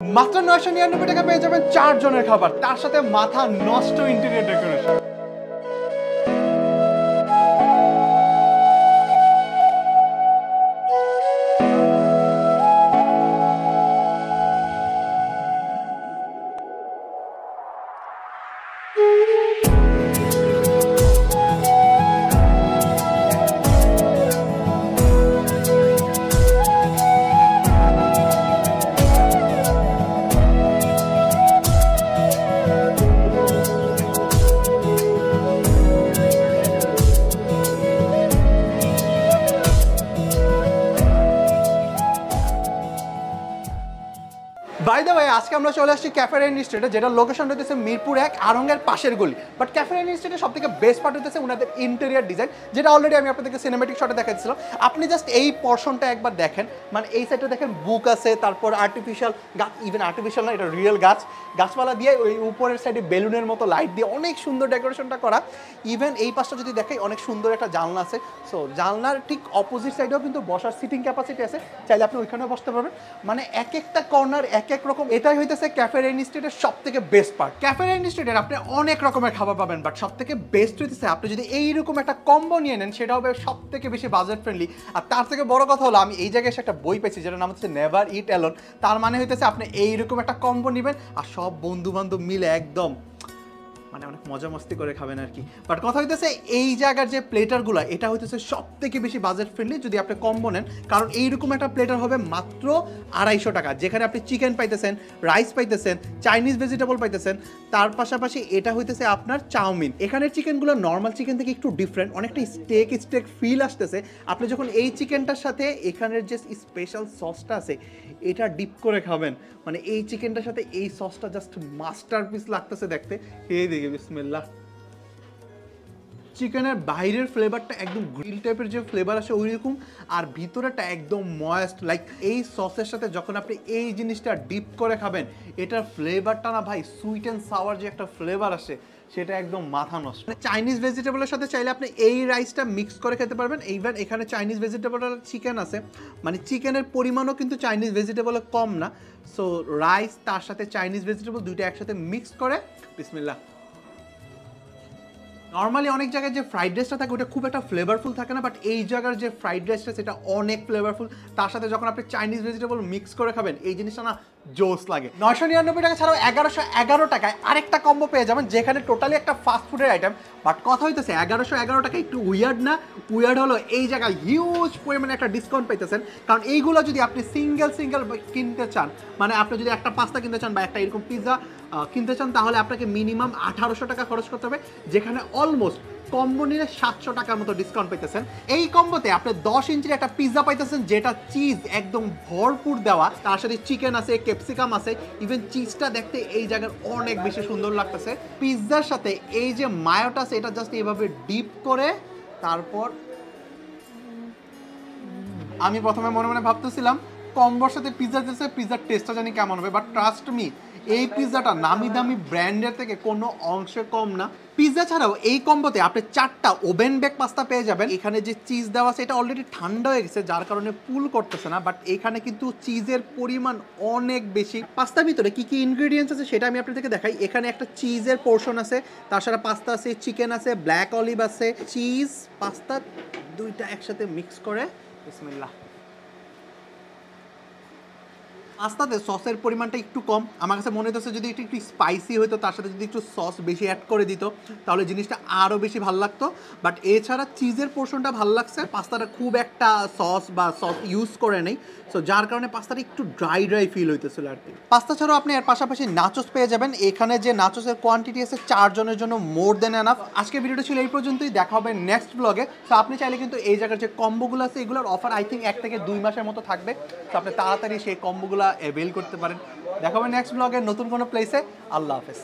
মাত্র 999 টাকা পেয়ে যাবেন 4 জনের খাবার, তার সাথে মাথা নষ্ট interior decoration. By the way, আজকে আমরা চলে আসছি ক্যাফে রেইন স্ট্রিটে, যেটা লোকেশন হইতেছে মিরপুর 1 আরঙের পাশের গলি। বাট ক্যাফে রেইন স্ট্রিটের সবথেকে বেস্ট পার্ট হইতেছে ওনাদের ইন্টেরিয়র ডিজাইন, যেটা অলরেডি আমি আপনাদেরকে সিনেমেটিক শটে দেখাচ্ছিলাম। আপনি জাস্ট এই পোর্শনটা একবার দেখেন, মানে এই সাইডে দেখেন বুক আছে, তারপর আর্টিফিশিয়াল গাছ, ইভেন আর্টিফিশিয়াল না, এটা রিয়েল গাছপালা দিয়ে ওই উপরের সাইডে বেলুনের মতো লাইট দিয়ে অনেক সুন্দর ডেকোরেশনটা করা। ইভেন এই পাশটা যদি দেখাই, অনেক সুন্দর একটা জানলা আছে। সো জানলার ঠিক অপোজিট সাইডেও কিন্তু বসার সিটিং ক্যাপাসিটি আছে, চাইলে আপনি ওইখানেও বসতে পারবেন। মানে এক একটা কর্নার এক এক রকম। এটাই হইতেছে ক্যাফে রেইন স্ট্রিটের সব থেকে বেস্ট পার্ট। ক্যাফে রেইন স্ট্রিটের আপনি অনেক রকমের খাবার পাবেন, বাট সব থেকে বেস্ট হইতেছে আপনি যদি এইরকম একটা কম্বো নিয়ে নেন, সেটা হবে সব থেকে বেশি বাজেট ফ্রেন্ডলি। আর তার থেকে বড় কথা হলো, আমি এই জায়গায় একটা বই পেয়েছি যেটার নাম হচ্ছে নেভার ইট অ্যালোন। তার মানে হইতেছে আপনি এইরকম একটা কম্বো নেবেন আর সব বন্ধু বান্ধব মিলে একদম মানে অনেক মজা মস্তি করে খাবেন আর কি। বাট কথা হইতেছে এই জায়গার যে প্লেটারগুলো, এটা হইতেছে সব থেকে বেশি বাজেট ফ্রেন্ডলি যদি আপনি কম্বো নেন। কারণ এইরকম একটা প্লেটার হবে মাত্র 250 টাকা, যেখানে আপনি চিকেন পাইতেছেন, রাইস পাইতেছেন, চাইনিজ ভেজিটেবল পাইতেছেন, তার পাশাপাশি এটা হইতেছে আপনার চাউমিন। এখানের চিকেনগুলো নর্মাল চিকেন থেকে একটু ডিফারেন্ট, অনেকটা স্টেক ফিল আসতেছে। আপনি যখন এই চিকেনটার সাথে এখানের যে স্পেশাল সসটা আছে এটা ডিপ করে খাবেন, মানে এই চিকেনটার সাথে এই সসটা জাস্ট মাস্টারপিস লাগতেছে দেখতে। এই দিকে বিসমিল্লাহ। চিকেনের বাইরের ফ্লেভারটা একদম গ্রিল টাইপের যে ফ্লেভার আসে ওইরকম, আর ভিতরেটা একদম ময়েস্ট। লাইক এই সসের সাথে যখন আপনি এই জিনিসটা ডিপ করে খাবেন, এটার ফ্লেভারটা না ভাই, সুইট অ্যান্ড সাওয়ার যে একটা ফ্লেভার আসে সেটা একদম মাথা নষ্ট। চাইনিজ ভেজিটেবলের সাথে চাইলে আপনি এই রাইসটা মিক্স করে খেতে পারবেন। ইভেন এখানে চাইনিজ ভেজিটেবলের চিকেন আছে, মানে চিকেনের পরিমাণও কিন্তু চাইনিজ ভেজিটেবলে কম না। সো রাইস তার সাথে চাইনিজ ভেজিটেবল দুইটা একসাথে মিক্স করে বিসমিল্লাহ। নর্মালি অনেক জায়গায় যে ফ্রাইড রাইসটা থাকে ওটা খুব একটা ফ্লেভারফুল থাকে না, বাট এই জায়গার যে ফ্রাইড রাইসটা সেটা অনেক ফ্লেভারফুল। তার সাথে যখন আপনি চাইনিজ ভেজিটেবল মিক্স করে খাবেন, এই জিনিসটা না জোস লাগে। 999 টাকা ছাড়াও 1111 টাকায় আরেকটা কম্বো পেয়ে যাবেন, যেখানে টোটালি একটা ফাস্ট ফুডের আইটেম। বাট কথা হইতেছে 1111 টাকা একটু উইয়ার্ড না? উইয়ার্ড হলো এই জায়গায় হিউজ পরিমাণে একটা ডিসকাউন্ট পাইতেছেন। কারণ এইগুলো যদি আপনি সিঙ্গেল কিনতে চান, মানে আপনি যদি একটা পাস্তা কিনতে চান বা একটা এরকম পিৎজা কিনতে চান, তাহলে আপনাকে মিনিমাম 1800 টাকা খরচ করতে হবে, যেখানে অলমোস্ট কম্বো নিলে 700 টাকার মতো ডিসকাউন্ট পাইতেছেন। এই কম্বোতে আপনি 10 ইঞ্চির একটা পিৎজা পাইতেছেন, যেটা চিজ একদম ভরপুর দেওয়া, তার সাথে চিকেন আছে, ক্যাপসিকাম আছে। ইভেন চিজটা দেখতে এই জায়গার অনেক বেশি সুন্দর লাগতেছে। পিৎজার সাথে এই যে মায়োটা আছে, এটা জাস্ট এইভাবে ডিপ করে, তারপর আমি প্রথমে মনে মনে ভাবতেছিলাম কম্বোর সাথে পিৎজা দিতেছে, পিৎজার টেস্টটা জানি কেমন হবে। বাট ট্রাস্ট মি, এই পিৎজাটা নামি দামি ব্র্যান্ডের থেকে কোনো অংশে কম না। পিৎজা ছাড়াও এই কম্বোতে আপনি 4টা ওভেন বেক পাস্তা পেয়ে যাবেন। এখানে যে চিজ দেওয়া আছে এটা অলরেডি ঠান্ডা হয়ে গেছে, যার কারণে পুল করতেছে না। বাট এখানে কিন্তু চিজের পরিমাণ অনেক বেশি। পাস্তার ভিতরে কি কি ইনগ্রেডিয়েন্টস আছে সেটা আমি আপনাদেরকে দেখাই। এখানে একটা চিজের পোর্শন আছে, তার সাথে পাস্তা আছে, চিকেন আছে, ব্ল্যাক অলিভ আছে, চিজ পাস্তা দুইটা একসাথে মিক্স করে বিসমিল্লাহ। পাস্তাতে সসের পরিমাণটা একটু কম, আমার কাছে মনে হচ্ছে যদি একটু স্পাইসি হতো, তার সাথে যদি একটু সস বেশি অ্যাড করে দিত, তাহলে জিনিসটা আরও বেশি ভালো লাগতো। বাট এছাড়া চিজের পোর্শনটা ভালো লাগছে। পাস্তাটা খুব একটা সস ইউজ করে নেই, সো যার কারণে পাস্তাটা একটু ড্রাই ফিল হইতেছিল আর কি। পাস্তা ছাড়াও আপনি এর পাশাপাশি নাচোস পেয়ে যাবেন। এখানে যে নাচোসের কোয়ান্টিটি আছে 4 জনের জন্য মোর দেন এনাফ। আজকে ভিডিওটা ছিল এই পর্যন্তই, দেখা হবে নেক্সট ব্লগে। তো আপনি চাইলে কিন্তু এই জায়গার যে কম্বোগুলো আছে এগুলোর অফার আই থিঙ্ক 1 থেকে 2 মাসের মতো থাকবে। তো আপনি তাড়াতাড়ি সেই কম্বোগুলো অ্যাভেল করতে পারেন। দেখা হবে নেক্সট ব্লগে নতুন কোনো প্লেসে। আল্লাহ হাফেজ।